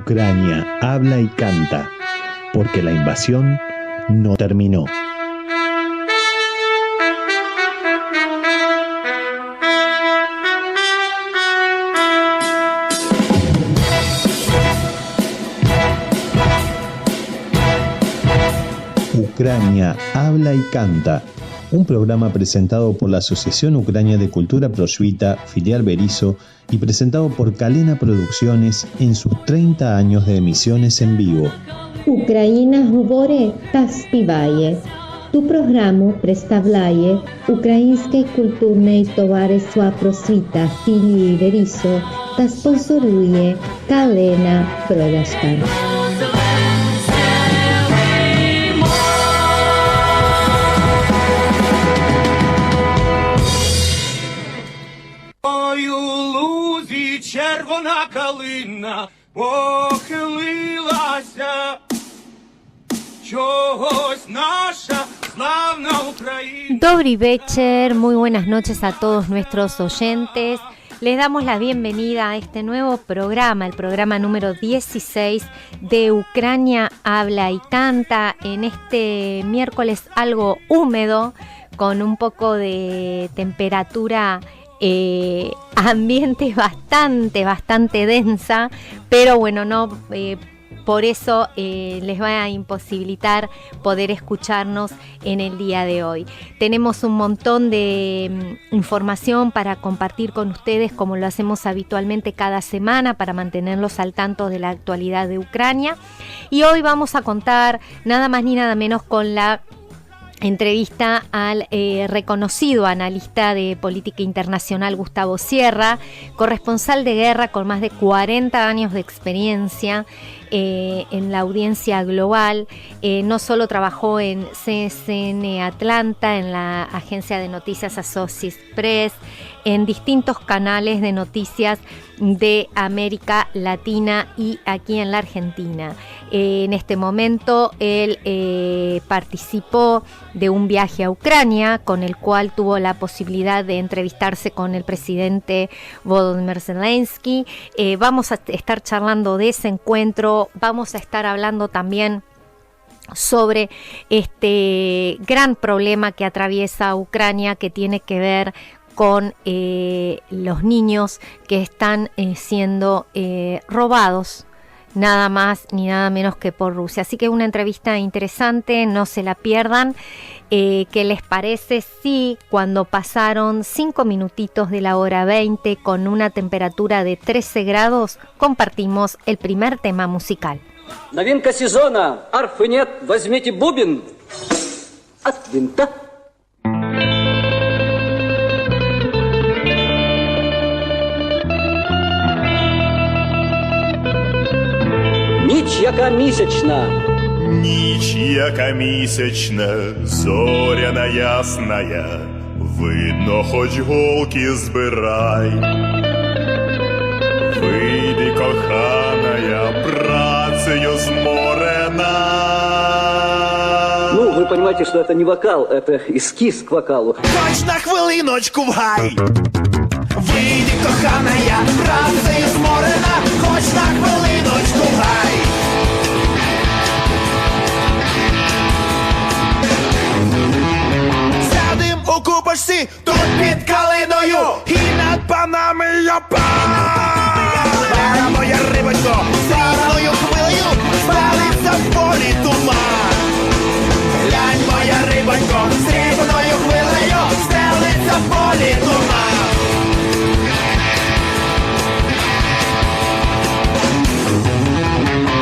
Ucrania habla y canta, porque la invasión no terminó. Ucrania habla y canta, un programa presentado por la Asociación Ucrania de Cultura Prosvita, filial Berizo, y presentado por Kalena Producciones en sus 30 años de emisiones en vivo. Україна говорить та співає. Ту програму представляє Українське культурне товариство Просвіта філії Берісо та спонсорує Kalena Productions. Ой, у лузі червона калина похилилася, чогось наша славna Україна. Dobry večer, muy buenas noches a todos nuestros oyentes. Les damos la bienvenida a este nuevo programa, el programa número 16 de Ucrania Habla y Canta, en este miércoles algo húmedo, con un poco de temperatura ambiente bastante densa, pero bueno, no por eso les va a imposibilitar poder escucharnos en el día de hoy. Tenemos un montón de información para compartir con ustedes, como lo hacemos habitualmente cada semana, para mantenerlos al tanto de la actualidad de Ucrania. Y hoy vamos a contar nada más ni nada menos con la entrevista al reconocido analista de política internacional Gustavo Sierra, corresponsal de guerra con más de 40 años de experiencia en la audiencia global. No solo trabajó en CSN Atlanta, en la agencia de noticias Associated Press, en distintos canales de noticias de América Latina y aquí en la Argentina. En este momento él participó de un viaje a Ucrania, con el cual tuvo la posibilidad de entrevistarse con el presidente Volodymyr Zelensky. Vamos a estar charlando de ese encuentro, vamos a estar hablando también sobre este gran problema que atraviesa Ucrania, que tiene que ver con los niños que están siendo robados, nada más ni nada menos que por Rusia. Así que una entrevista interesante, no se la pierdan. ¿Qué les parece si cuando pasaron 5 minutitos de la hora 20 con una temperatura de 13 grados compartimos el primer tema musical? Новинка сезона. Арфы нет, возьмите бубен от винта. Ніч, яка місячна. Ніч, яка місячна, зоряна ясная, видно, хоч голки збирай. Вийди, коханая, працею зморена. Ну, вы понимаете, что это не вокал, это эскиз к вокалу. Хоч на хвилиночку в гай. Вийди, коханая, працею зморена, хоч на хвилиночку в гай. Сядем у купочці, тут під калиною, і над панами я пан. Моя рибочко, срібною хвилею, спалиться в полі туман. Глянь, моя рибонько, срібною хвилею, стелиться в полі туман.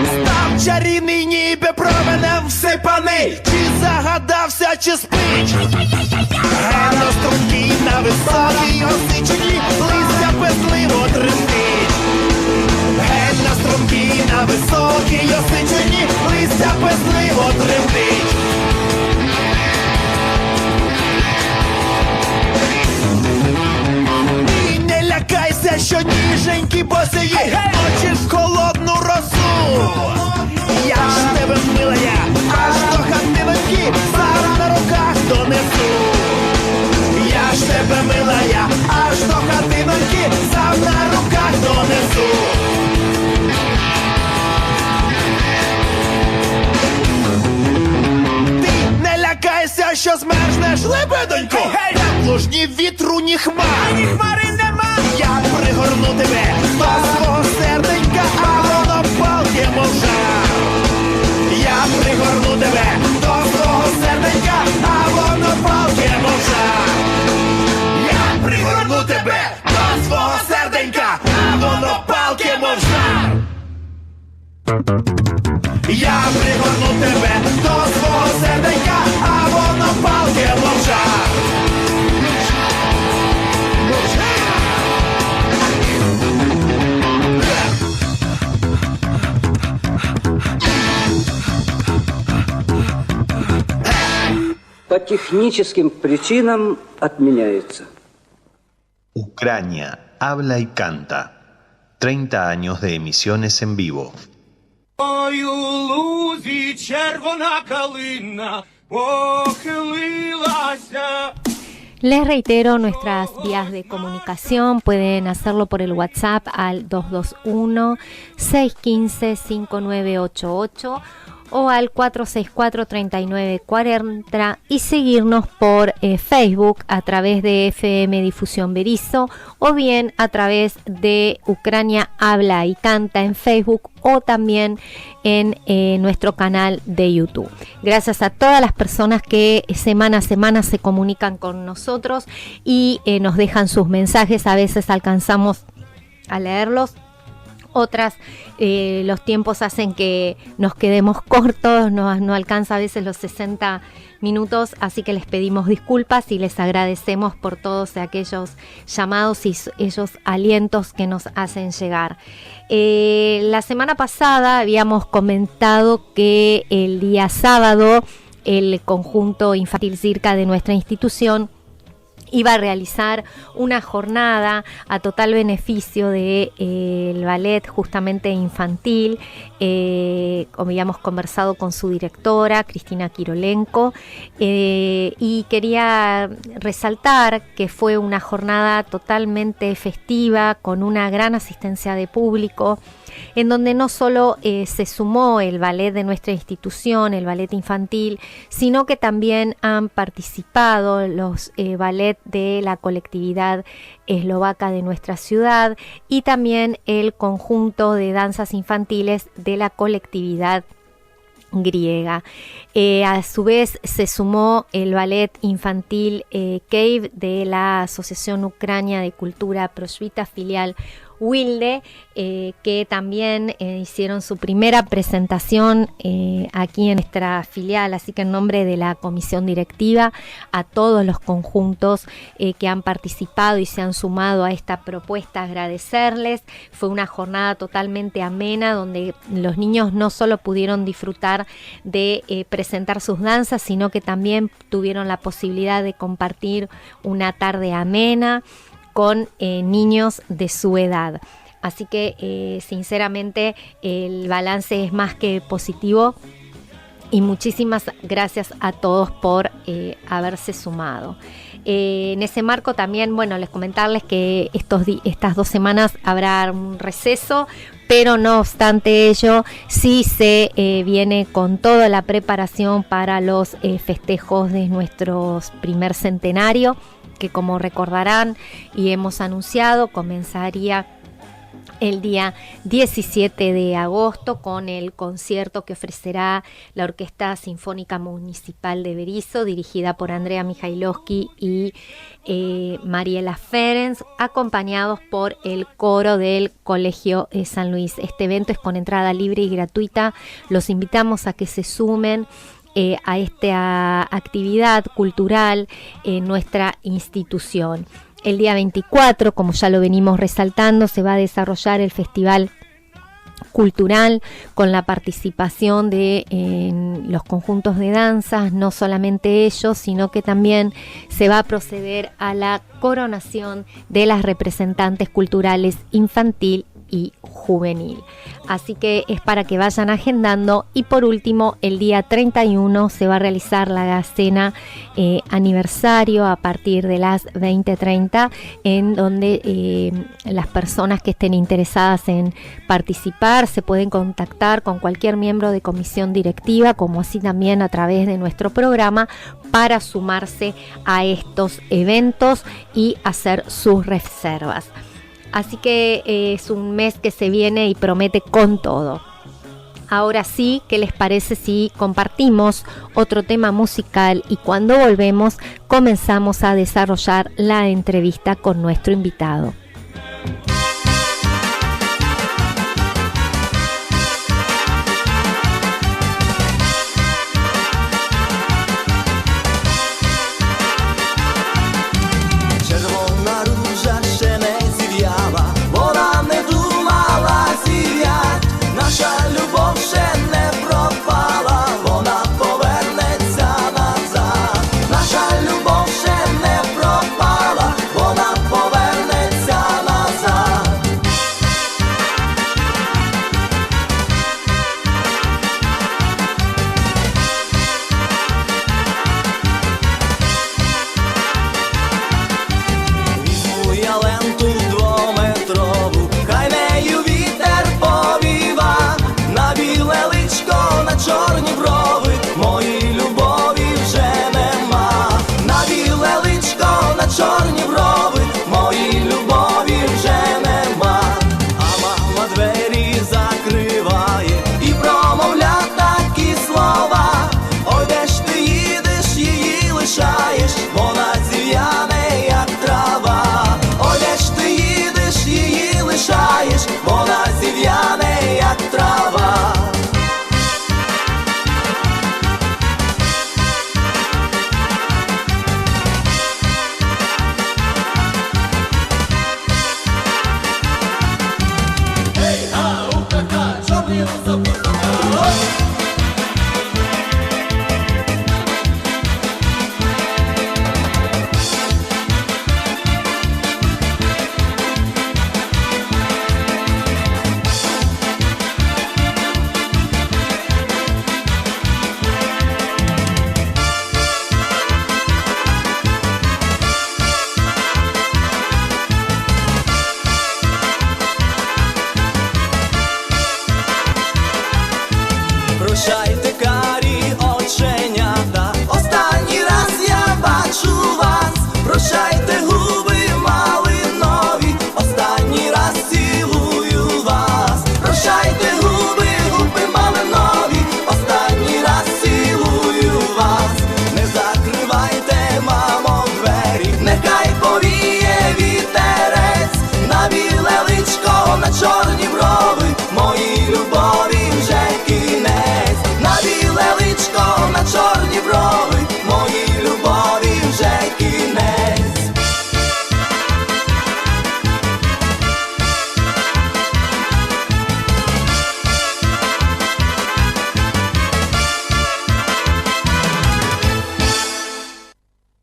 Став чарівний, ніби променем всипаний, чи загадався, чи спить. Гено струнки на високій осичині, листя песливо тремтить. Геть на струнки на високій осичині, листя песливо тремтить. І не лякайся, що ніженькі босиї, очі в холодну росу. Я ж тебе милая, аж до хатиноньки, зараз на руках донесу. Я ж тебе милая, аж до хатиноньки, сам на руках донесу. що змерзнеш, лебедонько, тепло ні вітру, ні хмар, ні хмари нема. Я пригорну тебе до свого серденька, а воно палке, мов жар. Я пригорну тебе до свого серденька, а воно палке, мов жар. Я пригорну тебе до свого серденька, а воно палке, мов жар. Я пригорну тебе до свого серденька, а воно палке, мов жар. По техническим причинам отменяется. Ucrania habla y canta. 30 años de emisiones en vivo. Ой, у лузі червона калина похилилася. Les reitero nuestras vías de comunicación. Pueden hacerlo por el WhatsApp al 221-615-5988 o al 464-3940 y seguirnos por Facebook a través de FM Difusión Berisso o bien a través de Ucrania Habla y Canta en Facebook o también en nuestro canal de YouTube. Gracias a todas las personas que semana a semana se comunican con nosotros y nos dejan sus mensajes. A veces alcanzamos a leerlos. Otras, los tiempos hacen que nos quedemos cortos, no alcanza a veces los 60 minutos, así que les pedimos disculpas y les agradecemos por todos aquellos llamados y esos alientos que nos hacen llegar. La semana pasada habíamos comentado que el día sábado el conjunto infantil Circa de nuestra institución iba a realizar una jornada a total beneficio del ballet justamente infantil. Habíamos conversado con su directora, Cristina Kirolenko, y quería resaltar que fue una jornada totalmente festiva, con una gran asistencia de público, en donde no solo se sumó el ballet de nuestra institución, el ballet infantil, sino que también han participado los ballet de la colectividad eslovaca de nuestra ciudad y también el conjunto de danzas infantiles de la colectividad griega. A su vez se sumó el ballet infantil Cave de la Asociación Ucrania de Cultura Prosvita, filial Wilde, que también hicieron su primera presentación aquí en nuestra filial, así que en nombre de la comisión directiva, a todos los conjuntos que han participado y se han sumado a esta propuesta, agradecerles. Fue una jornada totalmente amena, donde los niños no solo pudieron disfrutar de presentar sus danzas, sino que también tuvieron la posibilidad de compartir una tarde amena con niños de su edad. Así que sinceramente el balance es más que positivo y muchísimas gracias a todos por haberse sumado. En ese marco también, bueno, les comentarles que estas 2 semanas habrá un receso, pero no obstante ello, sí se viene con toda la preparación para los festejos de nuestro primer centenario, que como recordarán y hemos anunciado, comenzaría el día 17 de agosto con el concierto que ofrecerá la Orquesta Sinfónica Municipal de Berisso, dirigida por Andrea Mijailovsky y Mariela Ferenc, acompañados por el coro del Colegio San Luis. Este evento es con entrada libre y gratuita. Los invitamos a que se sumen a esta actividad cultural en nuestra institución. El día 24, como ya lo venimos resaltando, se va a desarrollar el Festival Cultural con la participación de los conjuntos de danzas, no solamente ellos, sino que también se va a proceder a la coronación de las representantes culturales infantil y juvenil. Así que es para que vayan agendando. Y por último, el día 31 se va a realizar la cena aniversario a partir de las 20:30, en donde las personas que estén interesadas en participar se pueden contactar con cualquier miembro de comisión directiva, como así también a través de nuestro programa, para sumarse a estos eventos y hacer sus reservas. Así que es un mes que se viene y promete con todo. Ahora sí, ¿qué les parece si compartimos otro tema musical? Y cuando volvemos comenzamos a desarrollar la entrevista con nuestro invitado.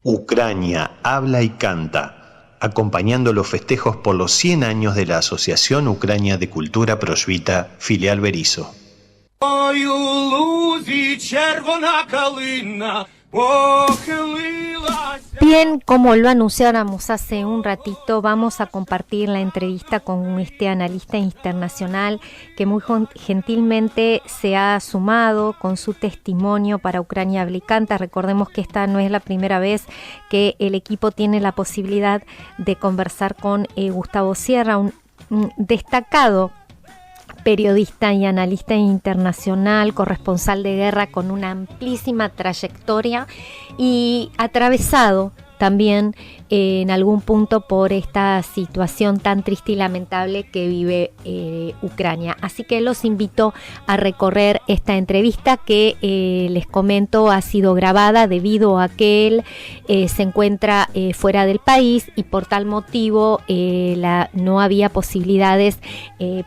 Ucrania habla y canta, acompañando los festejos por los 100 años de la Asociación Ucrania de Cultura Proświta, filial Berisso. Bien, como lo anunciáramos hace un ratito, vamos a compartir la entrevista con este analista internacional que muy gentilmente se ha sumado con su testimonio para Ucrania habla y canta. Recordemos que esta no es la primera vez que el equipo tiene la posibilidad de conversar con Gustavo Sierra, un destacado periodista y analista internacional, corresponsal de guerra con una amplísima trayectoria y atravesado también en algún punto por esta situación tan triste y lamentable que vive Ucrania. Así que los invito a recorrer esta entrevista que les comento ha sido grabada debido a que él se encuentra fuera del país y por tal motivo no había posibilidades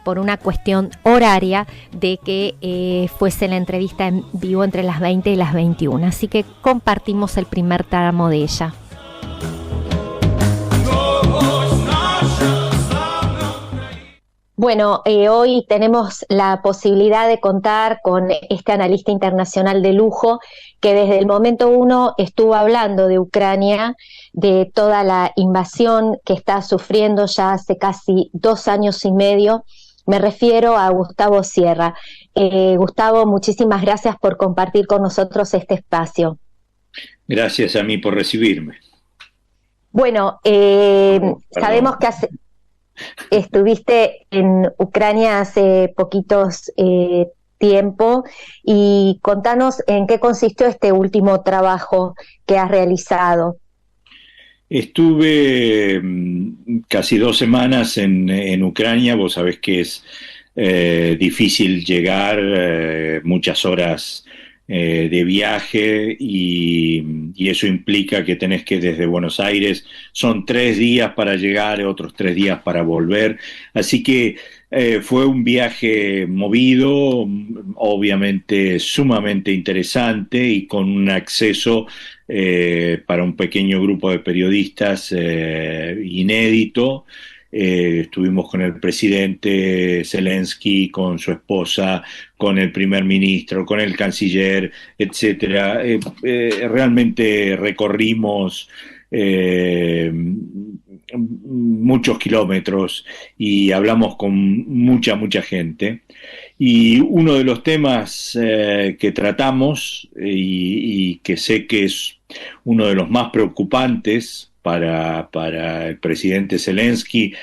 por una cuestión horaria de que fuese la entrevista en vivo entre las 20 y las 21. Así que compartimos el primer tramo de ella. Bueno, hoy tenemos la posibilidad de contar con este analista internacional de lujo que desde el momento uno estuvo hablando de Ucrania, de toda la invasión que está sufriendo ya hace casi 2 años y medio. Me refiero a Gustavo Sierra. Gustavo, muchísimas gracias por compartir con nosotros este espacio. Gracias a mí por recibirme. Bueno, sabemos que estuviste en Ucrania hace poquitos tiempo, y contanos en qué consistió este último trabajo que has realizado. Estuve casi 2 semanas en Ucrania. Vos sabés que es difícil llegar, muchas horas de viaje, y eso implica que tenés que desde Buenos Aires, son 3 días para llegar, otros 3 días para volver, así que fue un viaje movido, obviamente sumamente interesante y con un acceso para un pequeño grupo de periodistas inédito. Estuvimos con el presidente Zelensky, con su esposa, con el primer ministro, con el canciller, etcétera. Realmente recorrimos muchos kilómetros y hablamos con mucha gente. Y uno de los temas que tratamos, y que sé que es uno de los más preocupantes para el presidente Zelensky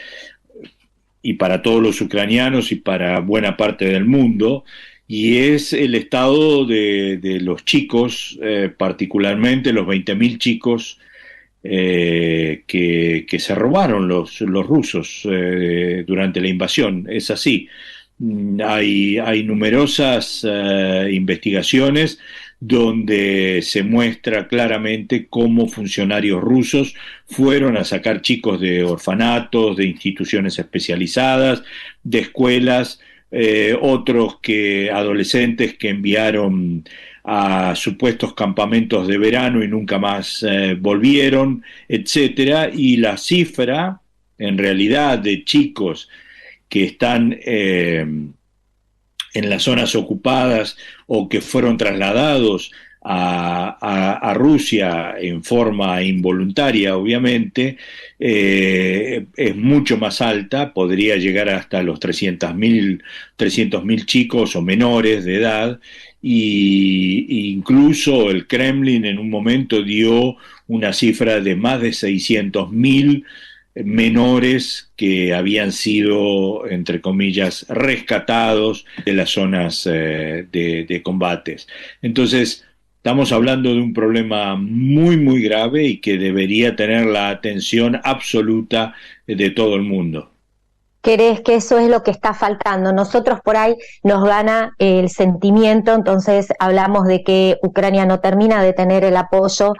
y para todos los ucranianos y para buena parte del mundo, y es el estado de los chicos, particularmente los 20.000 chicos que se robaron los rusos durante la invasión. Es así. Hay numerosas investigaciones donde se muestra claramente cómo funcionarios rusos fueron a sacar chicos de orfanatos, de instituciones especializadas, de escuelas, otros adolescentes que enviaron a supuestos campamentos de verano y nunca más volvieron, etcétera. Y la cifra, en realidad, de chicos que están en las zonas ocupadas o que fueron trasladados a Rusia en forma involuntaria, obviamente, es mucho más alta, podría llegar hasta los 300.000 chicos o menores de edad, y incluso el Kremlin en un momento dio una cifra de más de 600.000 menores que habían sido, entre comillas, rescatados de las zonas de combates. Entonces, estamos hablando de un problema muy grave y que debería tener la atención absoluta de todo el mundo. ¿Crees que eso es lo que está faltando? Nosotros por ahí nos gana el sentimiento, entonces hablamos de que Ucrania no termina de tener el apoyo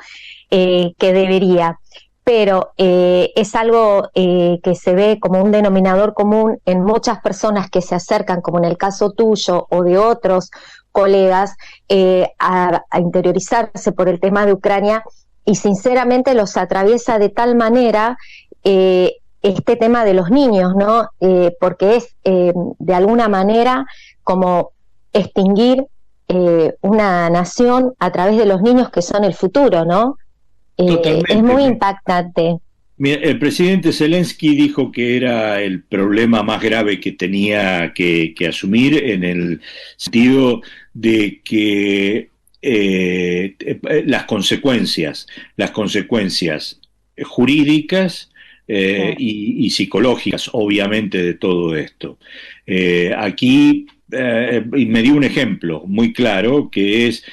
que debería. Pero es algo que se ve como un denominador común en muchas personas que se acercan, como en el caso tuyo o de otros colegas, a interiorizarse por el tema de Ucrania, y sinceramente los atraviesa de tal manera este tema de los niños, ¿no? Porque es de alguna manera como extinguir una nación a través de los niños, que son el futuro, ¿no? Es muy impactante. Mira, el presidente Zelensky dijo que era el problema más grave que tenía que asumir, en el sentido de que las consecuencias jurídicas y psicológicas, obviamente, de todo esto. Aquí me dio un ejemplo muy claro, que es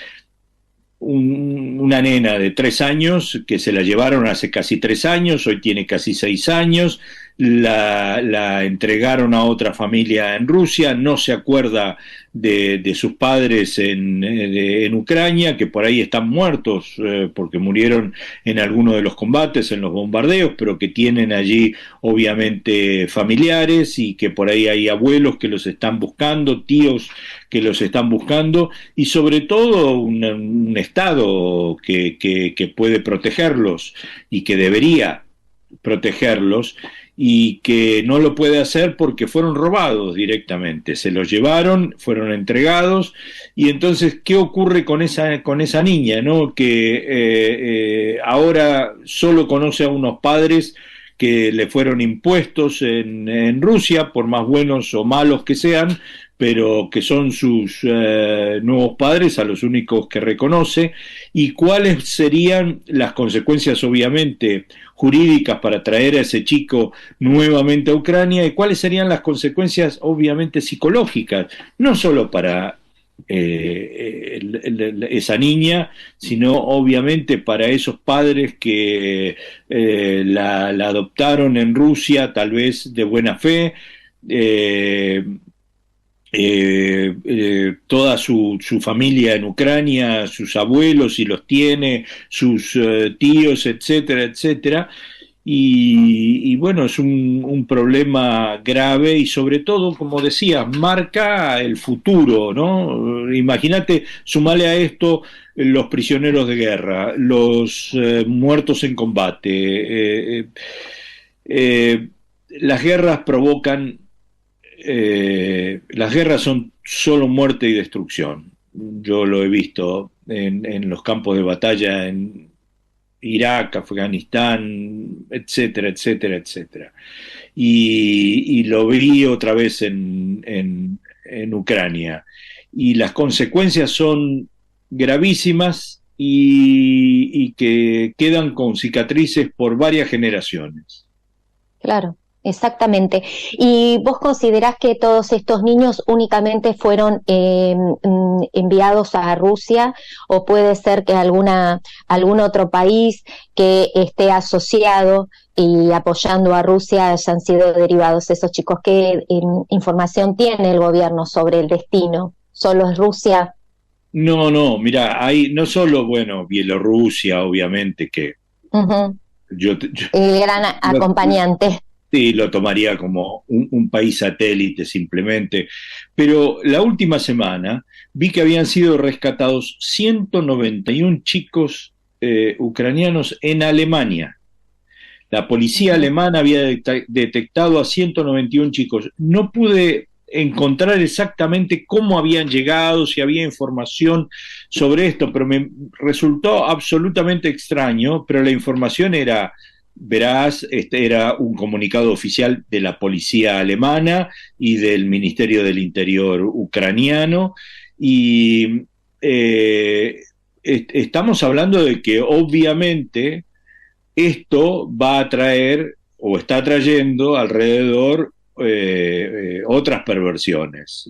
una nena de 3 años que se la llevaron hace casi 3 años, hoy tiene casi 6 años, la entregaron a otra familia en Rusia, no se acuerda de sus padres en Ucrania, que por ahí están muertos porque murieron en alguno de los combates, en los bombardeos, pero que tienen allí obviamente familiares, y que por ahí hay abuelos que los están buscando, tíos que los están buscando, y sobre todo un Estado que puede protegerlos y que debería protegerlos. y que no lo puede hacer porque fueron robados directamente, se los llevaron, fueron entregados, y entonces, ¿qué ocurre con esa niña, ¿no? Que ahora solo conoce a unos padres que le fueron impuestos en Rusia, por más buenos o malos que sean, pero que son sus nuevos padres, a los únicos que reconoce, y cuáles serían las consecuencias, obviamente, jurídicas para traer a ese chico nuevamente a Ucrania, y cuáles serían las consecuencias, obviamente, psicológicas, no solo para esa niña, sino obviamente para esos padres que la adoptaron en Rusia, tal vez de buena fe, toda su familia en Ucrania, sus abuelos si los tiene, sus tíos, etcétera, etcétera. Y bueno, es un problema grave y sobre todo, como decías, marca el futuro, ¿no? Imagínate, sumale a esto los prisioneros de guerra, los muertos en combate. Las guerras provocan, las guerras son solo muerte y destrucción. Yo lo he visto en los campos de batalla en Irak, Afganistán, etcétera, etcétera, etcétera. Y lo vi otra vez en Ucrania. Y las consecuencias son gravísimas y que quedan con cicatrices por varias generaciones. Claro. Exactamente. ¿Y vos considerás que todos estos niños únicamente fueron enviados a Rusia, o puede ser que algún otro país que esté asociado y apoyando a Rusia hayan sido derivados esos chicos? ¿Qué información tiene el gobierno sobre el destino? ¿Solo es Rusia? No, mira, hay no solo, bueno, Bielorrusia, obviamente, que el gran acompañante. Sí, lo tomaría como un país satélite simplemente, pero la última semana vi que habían sido rescatados 191 chicos ucranianos en Alemania. La policía alemana había detectado a 191 chicos. No pude encontrar exactamente cómo habían llegado, si había información sobre esto, pero me resultó absolutamente extraño, pero la información era... Verás, este era un comunicado oficial de la policía alemana y del Ministerio del Interior ucraniano, y estamos hablando de que obviamente esto va a traer o está trayendo alrededor otras perversiones.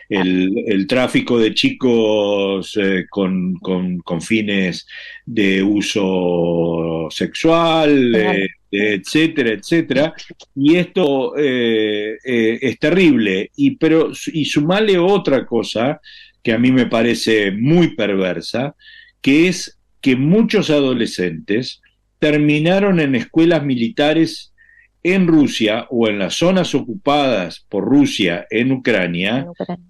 El tráfico de chicos con fines de uso sexual, etcétera, etcétera, y esto es terrible. Y sumale otra cosa que a mí me parece muy perversa, que es que muchos adolescentes terminaron en escuelas militares en Rusia o en las zonas ocupadas por Rusia en Ucrania,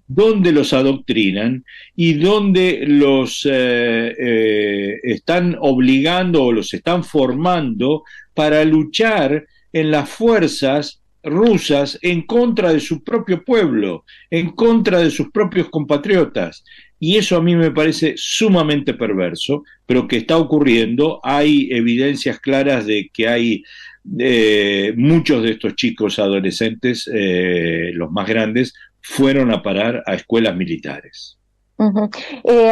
donde los adoctrinan y donde los están obligando o los están formando para luchar en las fuerzas rusas en contra de su propio pueblo, en contra de sus propios compatriotas. Y eso a mí me parece sumamente perverso, pero que está ocurriendo. Hay evidencias claras de que hay muchos de estos chicos adolescentes, los más grandes, fueron a parar a escuelas militares.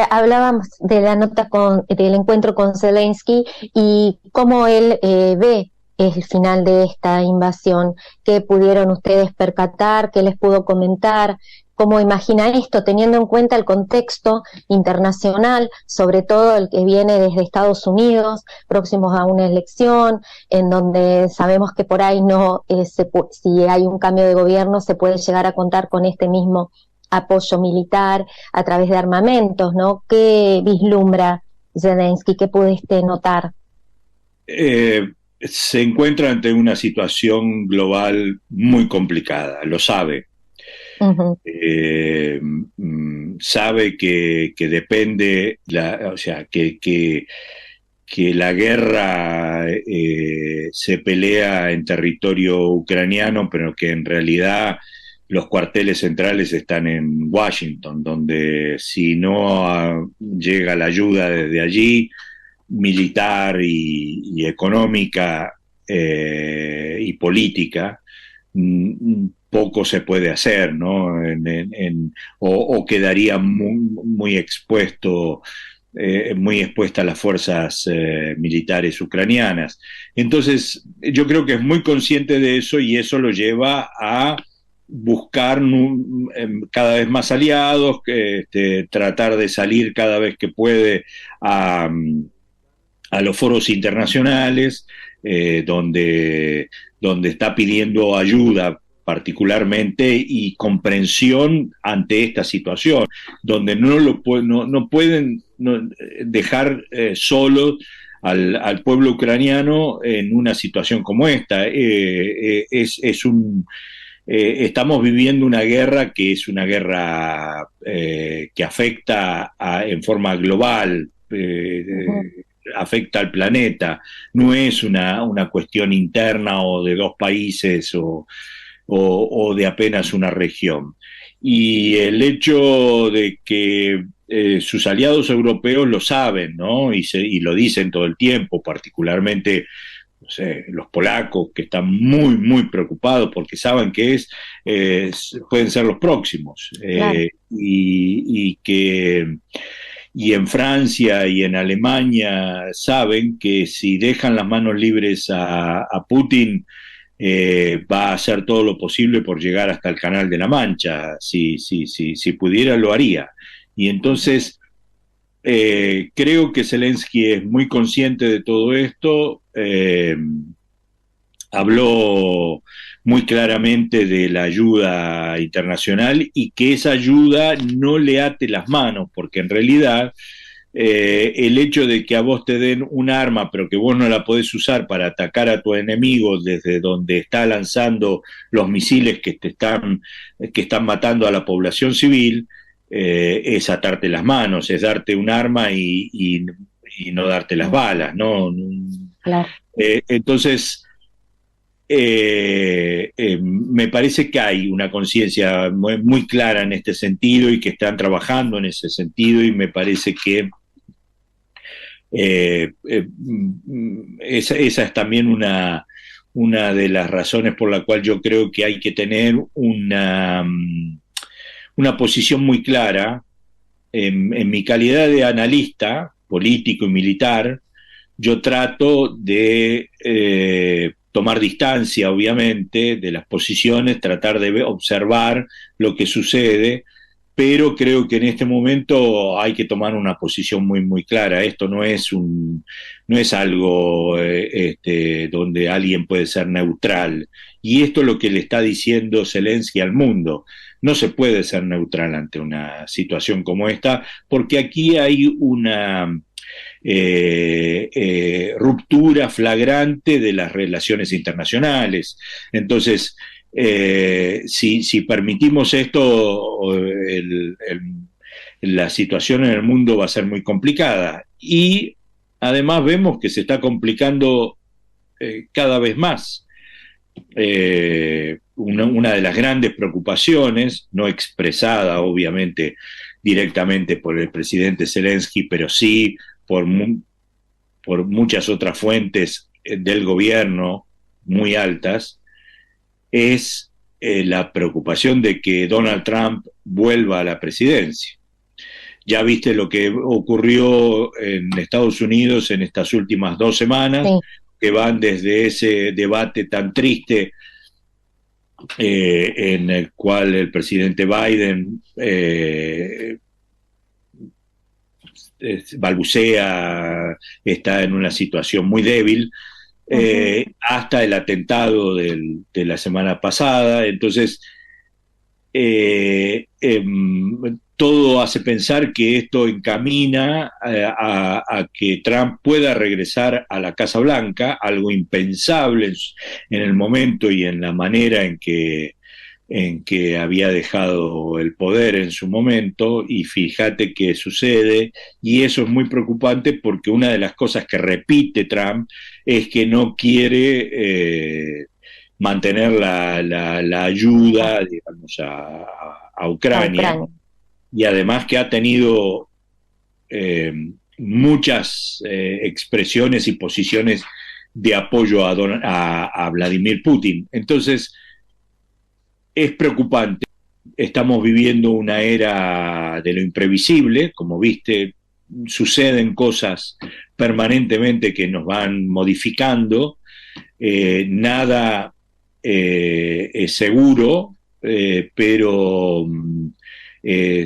Hablábamos de la nota del encuentro con Zelensky y cómo él ve el final de esta invasión. ¿Qué pudieron ustedes percatar? ¿Qué les pudo comentar? ¿Cómo imagina esto, teniendo en cuenta el contexto internacional, sobre todo el que viene desde Estados Unidos, próximos a una elección, en donde sabemos que por ahí no, si hay un cambio de gobierno, se puede llegar a contar con este mismo apoyo militar a través de armamentos, ¿no? ¿Qué vislumbra Zelensky? ¿Qué pudiste notar? Se encuentra ante una situación global muy complicada, lo sabe. Sabe que depende, o sea, que que la guerra se pelea en territorio ucraniano, pero que en realidad los cuarteles centrales están en Washington, donde si no llega la ayuda desde allí, militar y económica y política, poco se puede hacer, ¿no? O quedaría muy expuesto, muy expuesta a las fuerzas militares ucranianas. Entonces, yo creo que es muy consciente de eso y eso lo lleva a buscar cada vez más aliados, tratar de salir cada vez que puede a los foros internacionales, donde está pidiendo ayuda particularmente y comprensión ante esta situación, donde no pueden dejar solo al pueblo ucraniano en una situación como esta. Estamos viviendo una guerra que es una guerra que afecta en forma global, afecta al planeta, no es una cuestión interna o de dos países o de apenas una región. Y el hecho de que sus aliados europeos lo saben, ¿no? Y lo dicen todo el tiempo, particularmente no sé, los polacos, que están muy, muy preocupados porque saben que pueden ser los próximos. Claro. Y en Francia y en Alemania saben que si dejan las manos libres a Putin, va a hacer todo lo posible por llegar hasta el Canal de la Mancha. Si pudiera, lo haría. Y entonces creo que Zelensky es muy consciente de todo esto. Habló muy claramente de la ayuda internacional y que esa ayuda no le ate las manos, porque en realidad el hecho de que a vos te den un arma pero que vos no la podés usar para atacar a tu enemigo desde donde está lanzando los misiles que están matando a la población civil, es atarte las manos, es darte un arma y no darte las balas, ¿no? Claro. Entonces me parece que hay una conciencia muy clara en este sentido y que están trabajando en ese sentido, y me parece que esa es también una de las razones por la cual yo creo que hay que tener una posición muy clara. En mi calidad de analista político y militar, yo trato de tomar distancia, obviamente, de las posiciones, tratar de observar lo que sucede, pero creo que en este momento hay que tomar una posición muy, muy clara. Esto no es algo donde alguien puede ser neutral. Y esto es lo que le está diciendo Zelensky al mundo. No se puede ser neutral ante una situación como esta, porque aquí hay una ruptura flagrante de las relaciones internacionales. Entonces, si permitimos esto, la situación en el mundo va a ser muy complicada. Y además vemos que se está complicando cada vez más. Una de las grandes preocupaciones, no expresada obviamente directamente por el presidente Zelensky, pero sí por muchas otras fuentes del gobierno muy altas, es la preocupación de que Donald Trump vuelva a la presidencia. Ya viste lo que ocurrió en Estados Unidos en estas últimas 2 semanas, sí, que van desde ese debate tan triste en el cual el presidente Biden balbucea, está en una situación muy débil, hasta el atentado de la semana pasada. Entonces, todo hace pensar que esto encamina a que Trump pueda regresar a la Casa Blanca, algo impensable en el momento y en la manera en que en que había dejado el poder en su momento, y fíjate qué sucede, y eso es muy preocupante porque una de las cosas que repite Trump es que no quiere mantener la ayuda, digamos, a Ucrania, y además que ha tenido muchas expresiones y posiciones de apoyo a Vladimir Putin. Entonces, es preocupante. Estamos viviendo una era de lo imprevisible, como viste, suceden cosas permanentemente que nos van modificando, nada es seguro, pero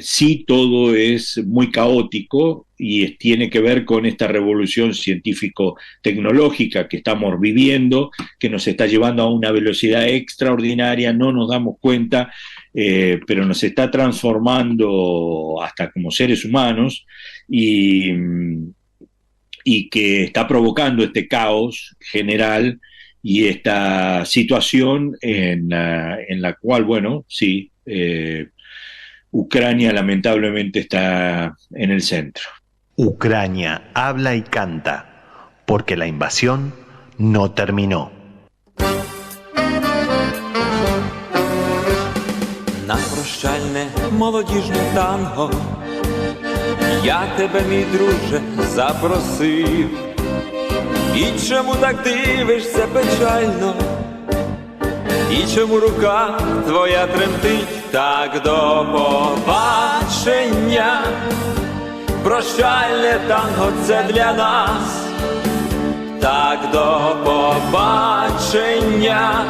sí todo es muy caótico y tiene que ver con esta revolución científico-tecnológica que estamos viviendo, que nos está llevando a una velocidad extraordinaria, no nos damos cuenta, pero nos está transformando hasta como seres humanos y que está provocando este caos general y esta situación en la cual, bueno, sí, Ucrania lamentablemente está en el centro. Ucrania habla y canta, porque la invasión no terminó. На прощальне молодіжне танго я тебе, мій друже, запросив. І чому так дивишся печально? І чому рука твоя тремтить? Так до побачення. Прощальне танго це для нас. Так до побачення.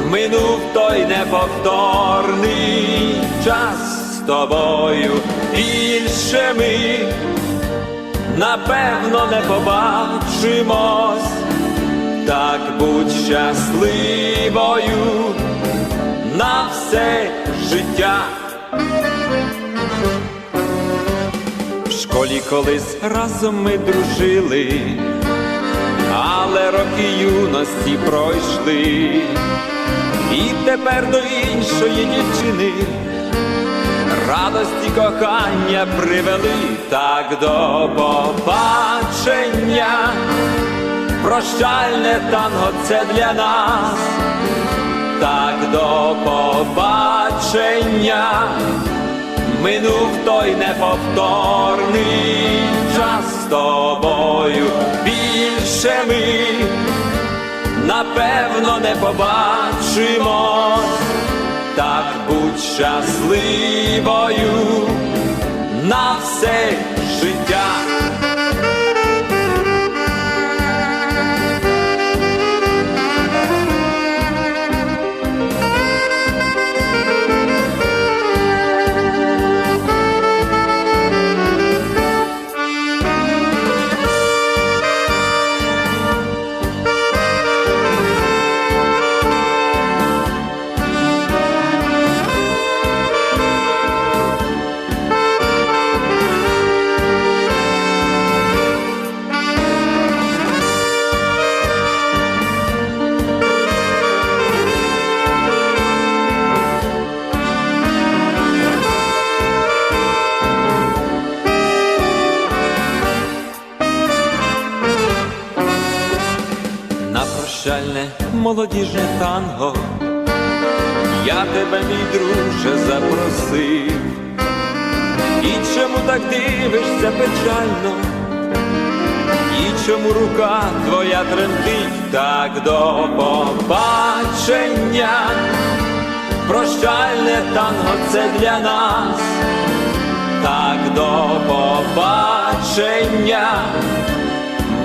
Минув той неповторний час з тобою. Більше ми, напевно, не побачимось. Так будь щасливою на все життя. В школі колись разом ми дружили, але роки юності пройшли. І тепер до іншої дівчини радості кохання привели. Так до побачення. Прощальне танго це для нас. Так до побачення. Минув той неповторний час з тобою. Більше ми, напевно, не побачимось. Так будь щасливою на все життя. Молодіжне танго, я тебе, мій друже, запросив. І чому так дивишся печально? І чому рука твоя тремтить? Так до побачення. Прощальне танго це для нас. Так до побачення.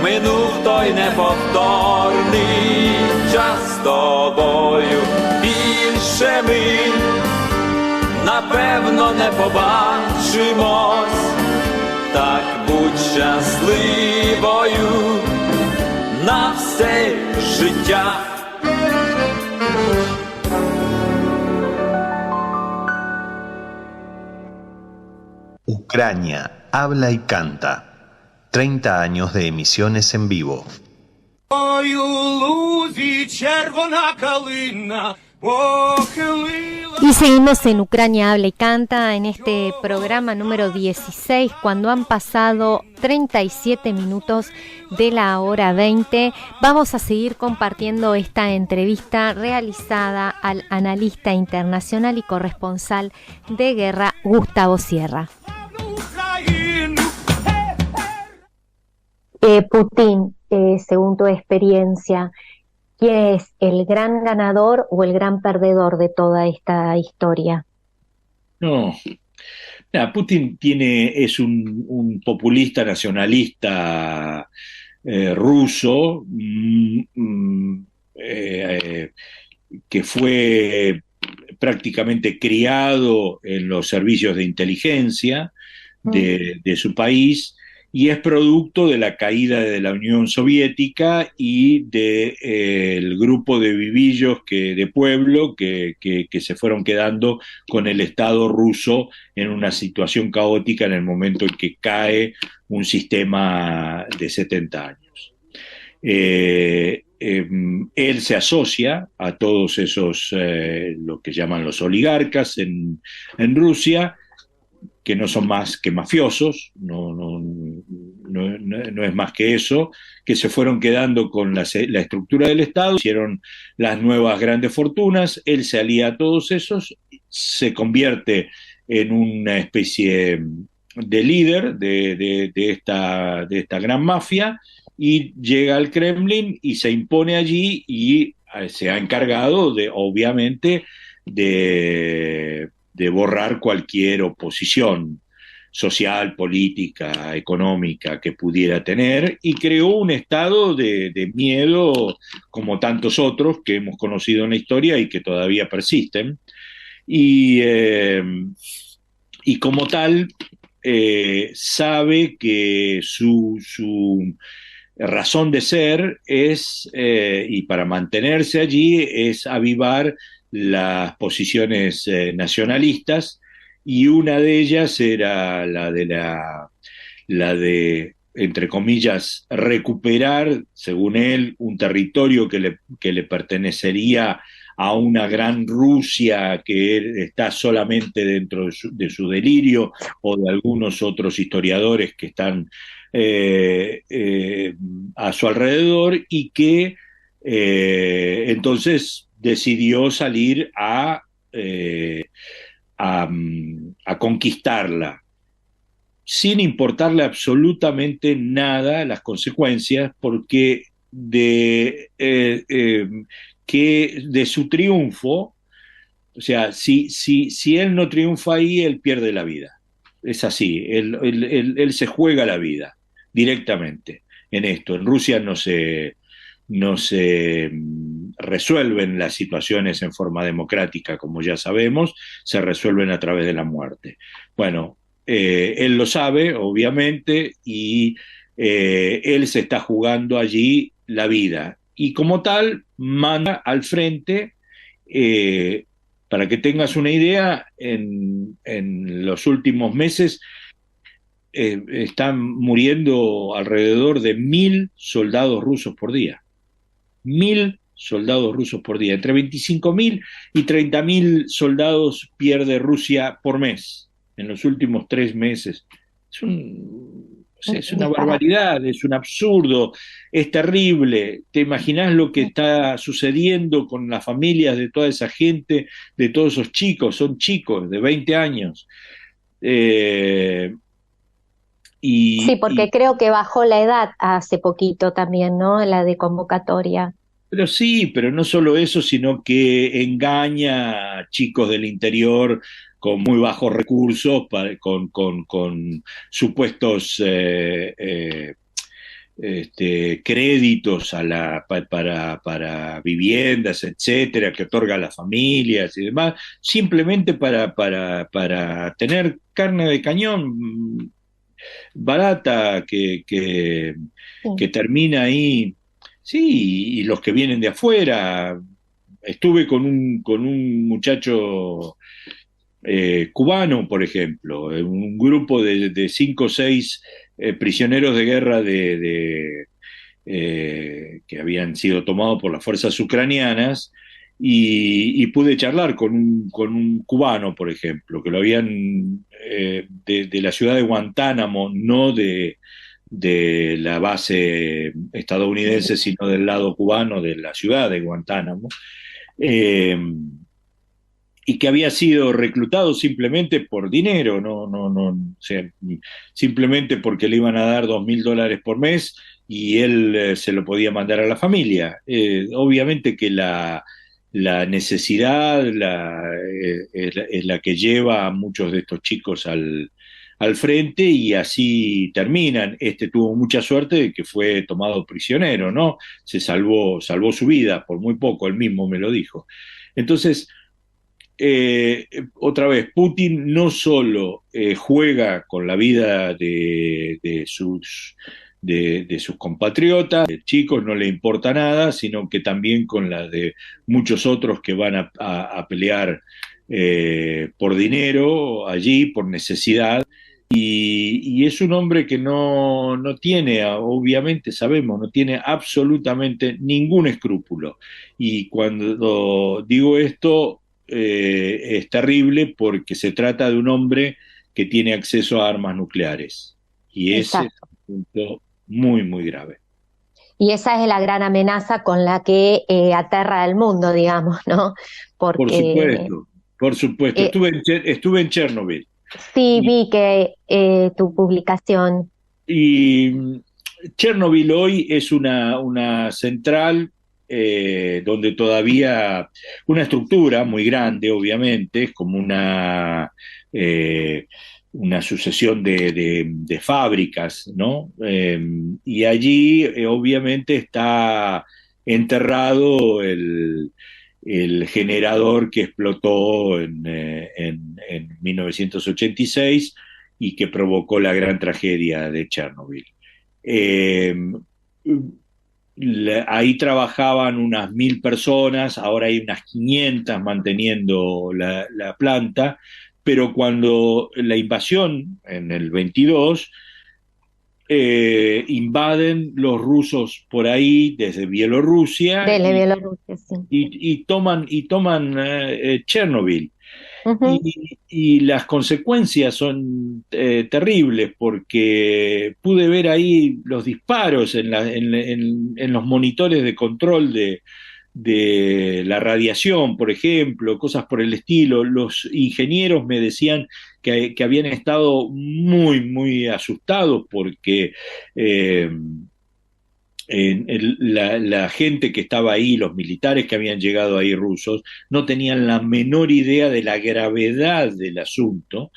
Минув той неповторний час з тобою. Більше ми, напевно, не побачимось. Так будь щасливою на все життя. Ucrania habla y canta. 30 años de emisiones en vivo. Ой, у лузі червона калина, Y seguimos en Ucrania Habla y Canta, en este programa número 16, cuando han pasado 37 minutos de la hora 20. Vamos a seguir compartiendo esta entrevista realizada al analista internacional y corresponsal de guerra, Gustavo Sierra. Putin, según tu experiencia, ¿quién es el gran ganador o el gran perdedor de toda esta historia? No, Putin es un populista nacionalista ruso que fue prácticamente criado en los servicios de inteligencia de su país, y es producto de la caída de la Unión Soviética y del grupo de vivillos de pueblo que se fueron quedando con el Estado ruso en una situación caótica en el momento en que cae un sistema de 70 años. Él se asocia a todos esos, lo que llaman los oligarcas en Rusia, que no son más que mafiosos, no es más que eso, que se fueron quedando con la estructura del Estado, hicieron las nuevas grandes fortunas. Él se alía a todos esos, se convierte en una especie de líder de esta gran mafia, y llega al Kremlin y se impone allí, y se ha encargado obviamente de borrar cualquier oposición social, política, económica que pudiera tener, y creó un estado de miedo como tantos otros que hemos conocido en la historia y que todavía persisten, y como tal sabe que su razón de ser es, y para mantenerse allí, es avivar las posiciones nacionalistas, y una de ellas era la de, entre comillas, recuperar, según él, un territorio que le pertenecería a una gran Rusia que está solamente dentro de su delirio, o de algunos otros historiadores que están a su alrededor, y que entonces decidió salir a conquistarla, sin importarle absolutamente nada las consecuencias, porque de su triunfo, o sea, si él no triunfa ahí, él pierde la vida. Es así, él se juega la vida directamente en esto. En Rusia no se resuelven las situaciones en forma democrática, como ya sabemos, se resuelven a través de la muerte. Bueno, él lo sabe, obviamente, y él se está jugando allí la vida, y como tal manda al frente. Para que tengas una idea, en los últimos meses están muriendo alrededor de 1.000 soldados rusos por día. 1.000 soldados rusos por día. Entre 25.000 y 30.000 soldados pierde Rusia por mes en los últimos 3 meses. Es una barbaridad, es un absurdo, es terrible. ¿Te imaginás lo que está sucediendo con las familias de toda esa gente, de todos esos chicos? Son chicos de 20 años. Sí, porque creo que bajó la edad hace poquito también, ¿no? La de convocatoria. Pero sí, pero no solo eso, sino que engaña a chicos del interior con muy bajos recursos, con supuestos créditos para viviendas, etcétera, que otorga a las familias y demás, simplemente para tener carne de cañón barata que termina ahí. Sí, y los que vienen de afuera. Estuve con un muchacho cubano, por ejemplo, un grupo de 5 o 6 prisioneros de guerra que habían sido tomados por las fuerzas ucranianas, y pude charlar con un cubano, por ejemplo, que lo habían de la ciudad de Guantánamo, no de la base estadounidense, sino del lado cubano de la ciudad de Guantánamo, eh, y que había sido reclutado simplemente por dinero, o sea, simplemente porque le iban a dar $2.000 por mes y él se lo podía mandar a la familia. Obviamente que la necesidad es la que lleva a muchos de estos chicos al frente y así terminan. Este tuvo mucha suerte de que fue tomado prisionero, ¿no? Se salvó su vida por muy poco, él mismo me lo dijo. Entonces, otra vez, Putin no solo juega con la vida de sus compatriotas, de chicos, no le importa nada, sino que también con la de muchos otros que van a pelear por dinero allí, por necesidad. Y es un hombre que no tiene, obviamente sabemos, no tiene absolutamente ningún escrúpulo. Y cuando digo esto, es terrible porque se trata de un hombre que tiene acceso a armas nucleares. Y ese es un punto muy, muy grave. Y esa es la gran amenaza con la que aterra al mundo, digamos, ¿no? Porque, por supuesto, por supuesto. Estuve en Chernobyl. Sí, vi que tu publicación. Y Chernobyl hoy es una central donde todavía una estructura muy grande, obviamente, es como una sucesión de fábricas, ¿no? Y allí, obviamente, está enterrado el generador que explotó en 1986 y que provocó la gran tragedia de Chernobyl. Ahí trabajaban unas 1.000 personas, ahora hay unas 500 manteniendo la planta, pero cuando la invasión en el 22 invaden los rusos por ahí desde Bielorrusia, Sí. y toman Chernobyl. Uh-huh. Y las consecuencias son terribles porque pude ver ahí los disparos en los monitores de control de la radiación, por ejemplo, cosas por el estilo. Los ingenieros me decían que habían estado muy, muy asustados porque la gente que estaba ahí, los militares que habían llegado ahí rusos, no tenían la menor idea de la gravedad del asunto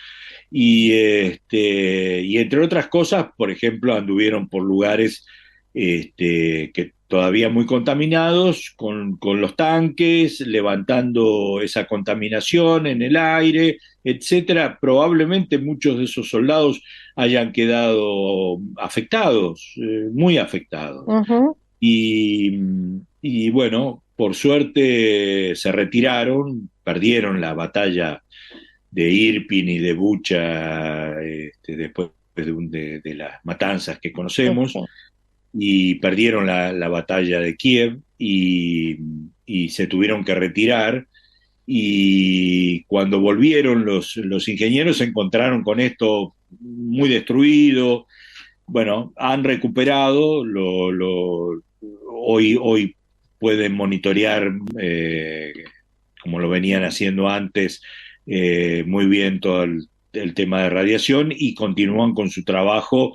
y entre otras cosas, por ejemplo, anduvieron por lugares que todavía muy contaminados, con los tanques, levantando esa contaminación en el aire, etcétera. Probablemente muchos de esos soldados hayan quedado afectados, muy afectados. Uh-huh. Y bueno, por suerte se retiraron, perdieron la batalla de Irpin y de Bucha después de las matanzas que conocemos. Sí. Y perdieron la batalla de Kiev y se tuvieron que retirar. Y cuando volvieron los ingenieros se encontraron con esto muy destruido. Bueno, han recuperado, hoy pueden monitorear, como lo venían haciendo antes, muy bien todo el tema de radiación y continúan con su trabajo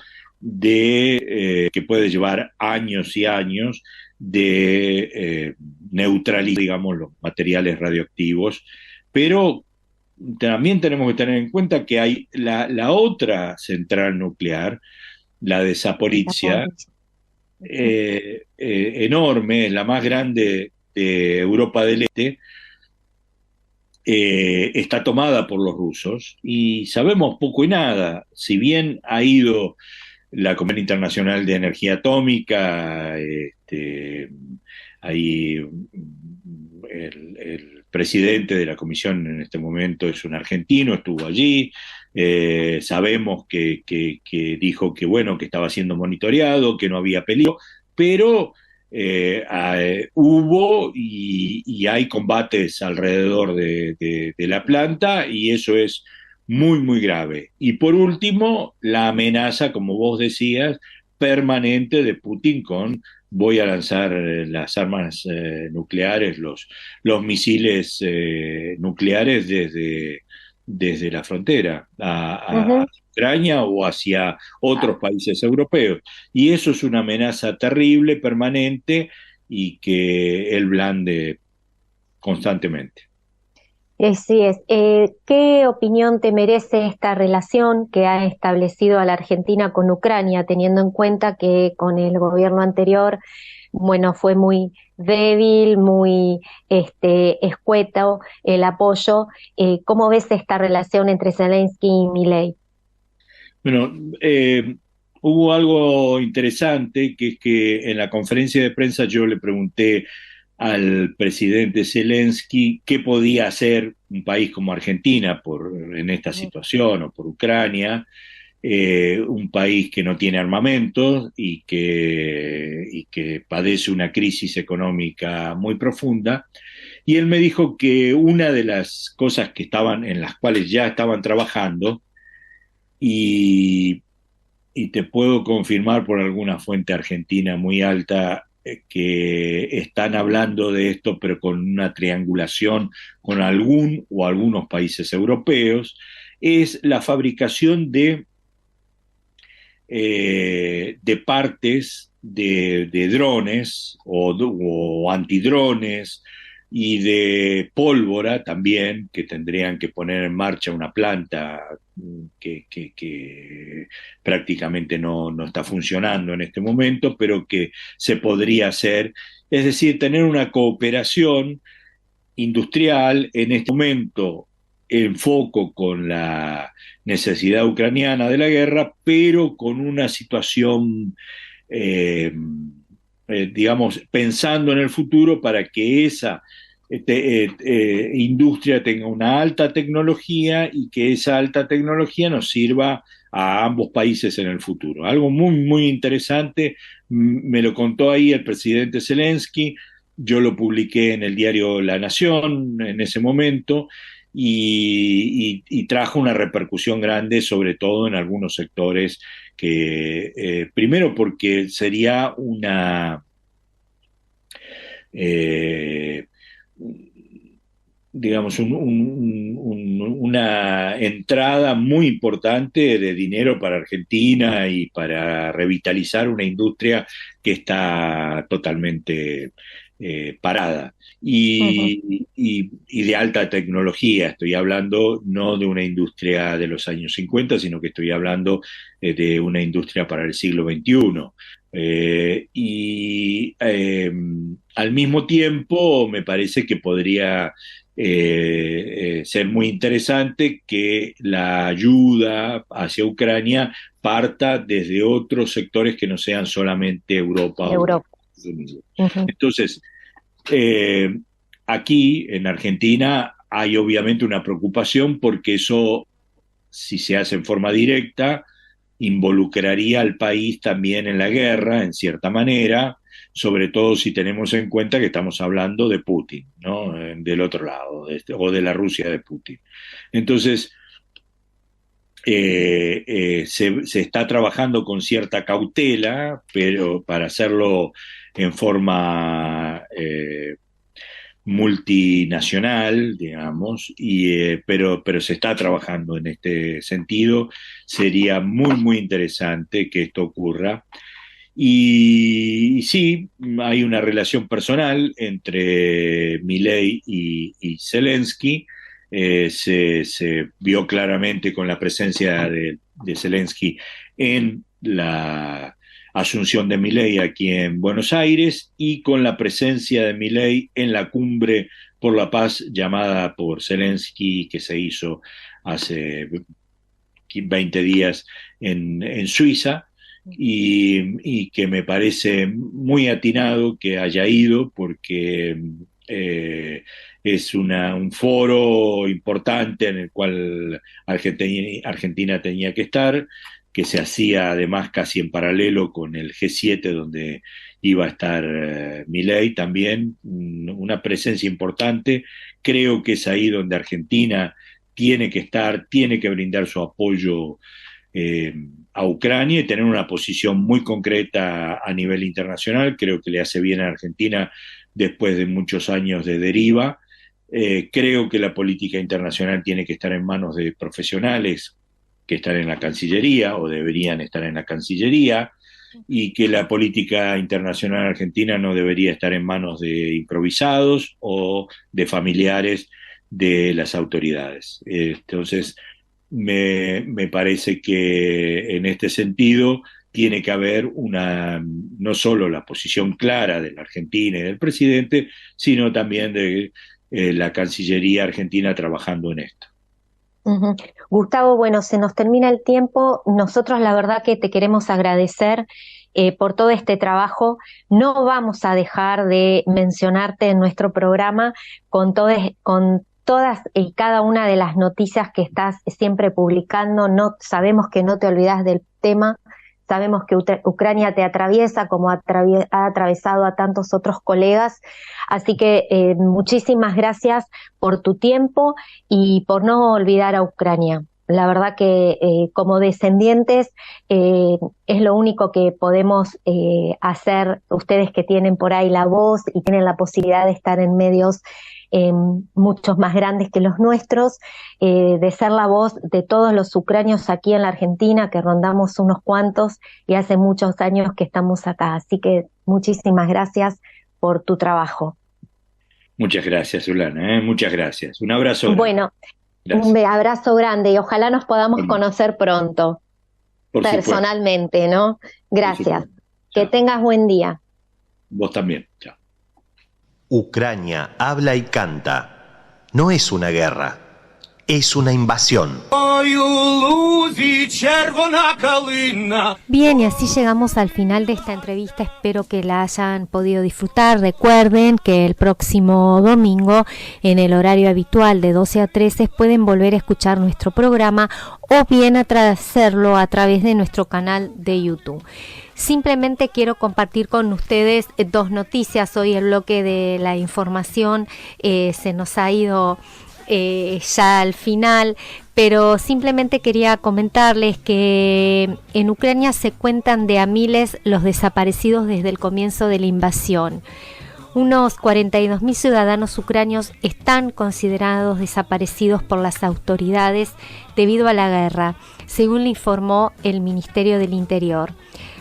que puede llevar años y años de neutralizar, digamos, los materiales radioactivos, pero también tenemos que tener en cuenta que hay la otra central nuclear, la de Zaporizhia, enorme, la más grande de Europa del Este, está tomada por los rusos y sabemos poco y nada. Si bien ha ido la Comisión Internacional de Energía Atómica, ahí el presidente de la comisión en este momento es un argentino, estuvo allí, sabemos que dijo que bueno, que estaba siendo monitoreado, que no había peligro, pero hubo y hay combates alrededor de la planta, y eso es muy, muy grave. Y por último, la amenaza, como vos decías, permanente de Putin con voy a lanzar las armas nucleares, los misiles nucleares desde la frontera a Ucrania o hacia otros países europeos. Y eso es una amenaza terrible, permanente, y que él blande constantemente. Sí es. ¿Qué opinión te merece esta relación que ha establecido a la Argentina con Ucrania, teniendo en cuenta que con el gobierno anterior, bueno, fue muy débil, muy escueto el apoyo? ¿Cómo ves esta relación entre Zelensky y Milei? Bueno, hubo algo interesante, que es que en la conferencia de prensa yo le pregunté al presidente Zelensky qué podía hacer un país como Argentina en esta situación, o por Ucrania, un país que no tiene armamentos y que padece una crisis económica muy profunda. Y él me dijo que una de las cosas en las cuales ya estaban trabajando, y, y te puedo confirmar por alguna fuente argentina muy alta, que están hablando de esto, pero con una triangulación con algún o algunos países europeos, es la fabricación de partes de drones o antidrones, y de pólvora también, que tendrían que poner en marcha una planta que prácticamente no está funcionando en este momento, pero que se podría hacer. Es decir, tener una cooperación industrial en este momento en foco con la necesidad ucraniana de la guerra, pero con una situación, eh, digamos, pensando en el futuro para que esa industria tenga una alta tecnología, y que esa alta tecnología nos sirva a ambos países en el futuro. Algo muy, muy interesante, me lo contó ahí el presidente Zelensky. Yo lo publiqué en el diario La Nación en ese momento, y trajo una repercusión grande, sobre todo en algunos sectores primero porque sería eh, digamos, una entrada muy importante de dinero para Argentina y para revitalizar una industria que está totalmente parada. Y de alta tecnología, estoy hablando no de una industria de los años 50, sino que estoy hablando de una industria para el siglo XXI. Al mismo tiempo, me parece que podría ser muy interesante que la ayuda hacia Ucrania parta desde otros sectores que no sean solamente Europa o Estados Unidos. Entonces, aquí en Argentina hay obviamente una preocupación, porque eso, si se hace en forma directa, involucraría al país también en la guerra, en cierta manera, sobre todo si tenemos en cuenta que estamos hablando de Putin, ¿no? Del otro lado, o de la Rusia de Putin. Entonces, se está trabajando con cierta cautela, pero para hacerlo en forma multinacional, digamos, pero se está trabajando en este sentido. Sería muy, muy interesante que esto ocurra. Y sí, hay una relación personal entre Milei y Zelensky. Se vio claramente con la presencia de Zelensky en la asunción de Milei aquí en Buenos Aires, y con la presencia de Milei en la cumbre por la paz llamada por Zelensky, que se hizo hace 20 días en Suiza, y que me parece muy atinado que haya ido, porque es un foro importante en el cual Argentina tenía que estar, que se hacía además casi en paralelo con el G7, donde iba a estar Milei también, una presencia importante. Creo que es ahí donde Argentina tiene que estar, tiene que brindar su apoyo a Ucrania y tener una posición muy concreta a nivel internacional. Creo que le hace bien a Argentina después de muchos años de deriva. Creo que la política internacional tiene que estar en manos de profesionales que están en la Cancillería o deberían estar en la Cancillería, y que la política internacional argentina no debería estar en manos de improvisados o de familiares de las autoridades. Entonces, me parece que en este sentido tiene que haber no solo la posición clara de la Argentina y del presidente, sino también de la Cancillería argentina trabajando en esto. Uh-huh. Gustavo, bueno, se nos termina el tiempo. Nosotros la verdad que te queremos agradecer por todo este trabajo. No vamos a dejar de mencionarte en nuestro programa con todas y cada una de las noticias que estás siempre publicando. No, sabemos que no te olvidas del tema. Sabemos que Ucrania te atraviesa como ha atravesado a tantos otros colegas. Así que muchísimas gracias por tu tiempo y por no olvidar a Ucrania. La verdad que como descendientes es lo único que podemos hacer. Ustedes que tienen por ahí la voz y tienen la posibilidad de estar en medios muchos más grandes que los nuestros, de ser la voz de todos los ucranios aquí en la Argentina, que rondamos unos cuantos y hace muchos años que estamos acá. Así que muchísimas gracias por tu trabajo. Muchas gracias, Zulana, muchas gracias. Un abrazo grande. Bueno, gracias. Un abrazo grande y ojalá nos podamos conocer pronto, personalmente, ¿no? Gracias. Que tengas buen día. Vos también. Chao. Ucrania habla y canta. No es una guerra, es una invasión. Bien, y así llegamos al final de esta entrevista. Espero que la hayan podido disfrutar. Recuerden que el próximo domingo, en el horario habitual de 12 a 13, pueden volver a escuchar nuestro programa o bien hacerlo a través de nuestro canal de YouTube. Simplemente quiero compartir con ustedes dos noticias. Hoy el bloque de la información se nos ha ido ya al final, pero simplemente quería comentarles que en Ucrania se cuentan de a miles los desaparecidos desde el comienzo de la invasión. Unos 42.000 ciudadanos ucranios están considerados desaparecidos por las autoridades debido a la guerra, según le informó el Ministerio del Interior.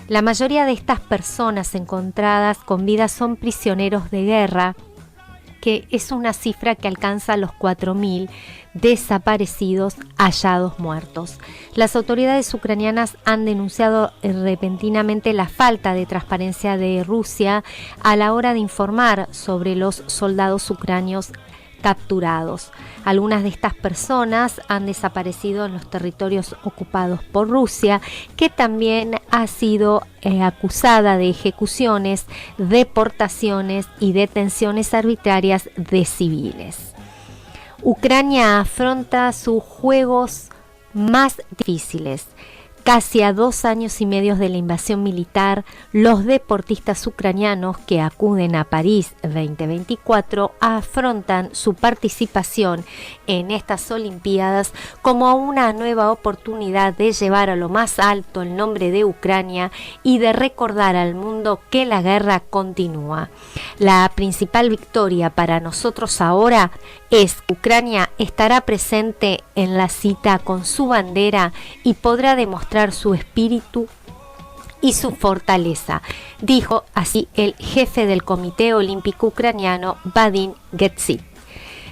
La mayoría de estas personas encontradas con vida son prisioneros de guerra, que es una cifra que alcanza los 4.000 desaparecidos hallados muertos. Las autoridades ucranianas han denunciado repentinamente la falta de transparencia de Rusia a la hora de informar sobre los soldados ucranios capturados. Algunas de estas personas han desaparecido en los territorios ocupados por Rusia, que también ha sido acusada de ejecuciones, deportaciones y detenciones arbitrarias de civiles. Ucrania afronta sus juegos más difíciles. Casi a 2 años y medio de la invasión militar, los deportistas ucranianos que acuden a París 2024 afrontan su participación en estas Olimpiadas como una nueva oportunidad de llevar a lo más alto el nombre de Ucrania y de recordar al mundo que la guerra continúa. La principal victoria para nosotros ahora es que Ucrania estará presente en la cita con su bandera y podrá demostrar su espíritu y su fortaleza, dijo así el jefe del Comité Olímpico Ucraniano, Vadim Getsyk.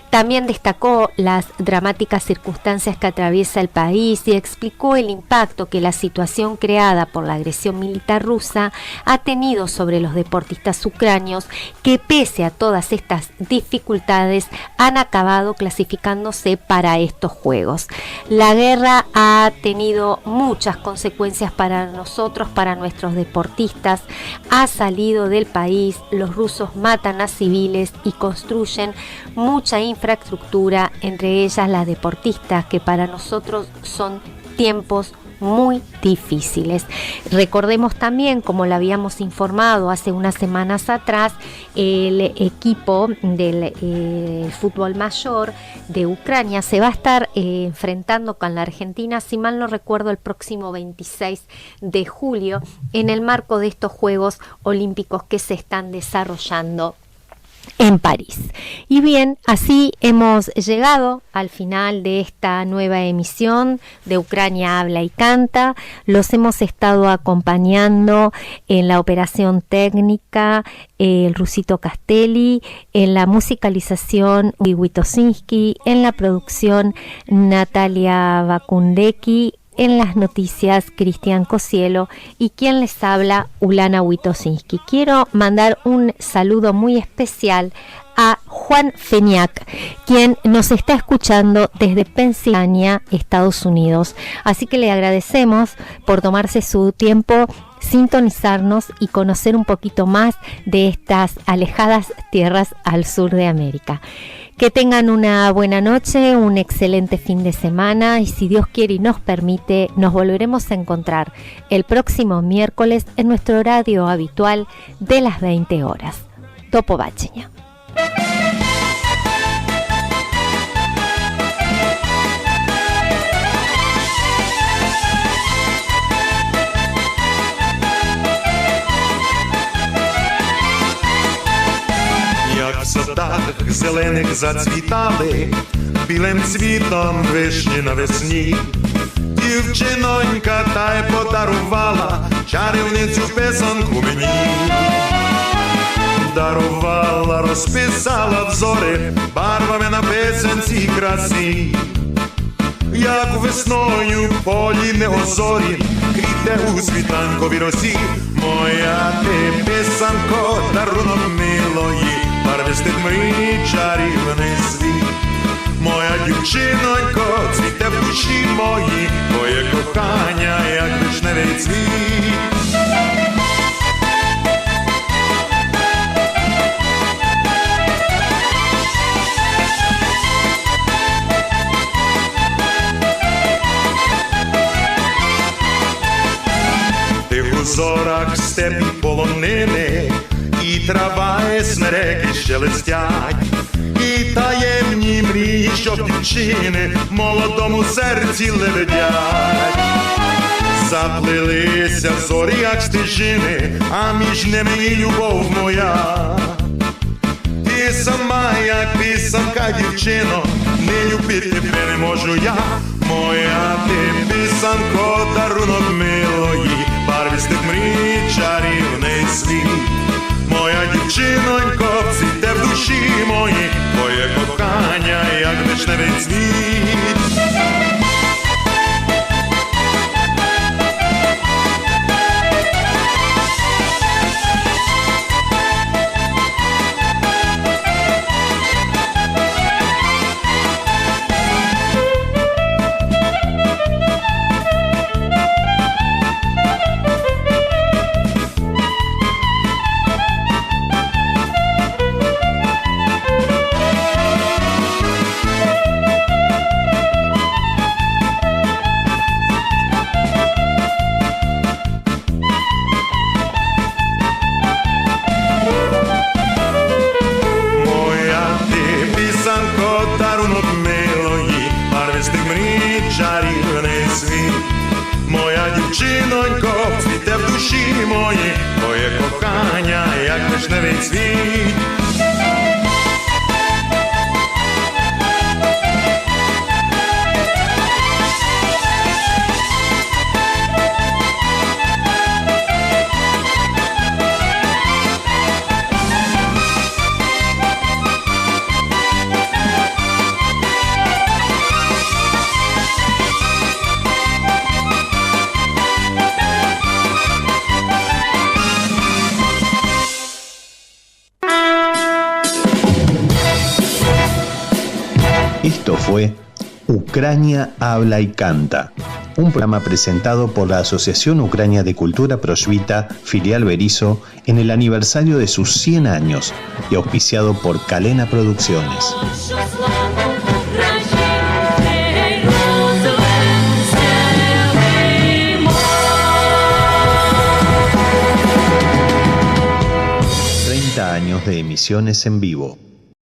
También destacó las dramáticas circunstancias que atraviesa el país y explicó el impacto que la situación creada por la agresión militar rusa ha tenido sobre los deportistas ucranios, que pese a todas estas dificultades han acabado clasificándose para estos Juegos. La guerra ha tenido muchas consecuencias para nosotros, para nuestros deportistas. Ha salido del país, los rusos matan a civiles y construyen mucha infraestructura, entre ellas las deportistas, que para nosotros son tiempos muy difíciles. Recordemos también, como lo habíamos informado hace unas semanas atrás, el equipo del fútbol mayor de Ucrania se va a estar enfrentando con la Argentina, si mal no recuerdo, el próximo 26 de julio en el marco de estos Juegos Olímpicos que se están desarrollando en París. Y bien, así hemos llegado al final de esta nueva emisión de Ucrania Habla y Canta. Los hemos estado acompañando en la operación técnica el Rusito Castelli, en la musicalización Witosinski, en la producción Natalia Bakundeki, en las noticias Cristian Cocielo y quien les habla, Ulana Witosinski. Quiero mandar un saludo muy especial a Juan Feniak, quien nos está escuchando desde Pensilvania, Estados Unidos. Así que le agradecemos por tomarse su tiempo, sintonizarnos y conocer un poquito más de estas alejadas tierras al sur de América. Que tengan una buena noche, un excelente fin de semana y si Dios quiere y nos permite, nos volveremos a encontrar el próximo miércoles en nuestro horario habitual de las 20 horas. Do pobačenja. Як в садах зелених зацвітали, білим цвітом вишні навесні. Дівчинонька та й подарувала чарівницю писанку мені. Дарувала, розписала взори барвами на писанці красі. Як весною в полі неозорі квіте у світанковій росі. Моя ти писанко, дарунок милої, барвистих мрій чарівний світ. Моя дівчинонько, цвіте в душі моїй, твоє кохання, як вишневий цвіт. У зорах степі полонини, і трава, і смереки шелестять, і таємні мрії, що в дівчини в молодому серці лебедять. Заплилися зорі, як стежини, а між ними і любов моя. Ти сама, як писанка, дівчино, не любити тебе не можу я. Моя ти писанко, дарунок милої, барвистих мрій чарівний світ. Моя дівчинонько, цвіте в душі моїй, твоє кохання, як вишневий цвіт. Чарівний світ, моя дівчинонько, цвіте в душі моїй, твоє кохання, як вишневий цвіт. Esto fue Ucrania Habla y Canta, un programa presentado por la Asociación Ucrania de Cultura Prosvita, filial Berisso, en el aniversario de sus 100 años y auspiciado por Kalena Producciones. de emisiones en vivo.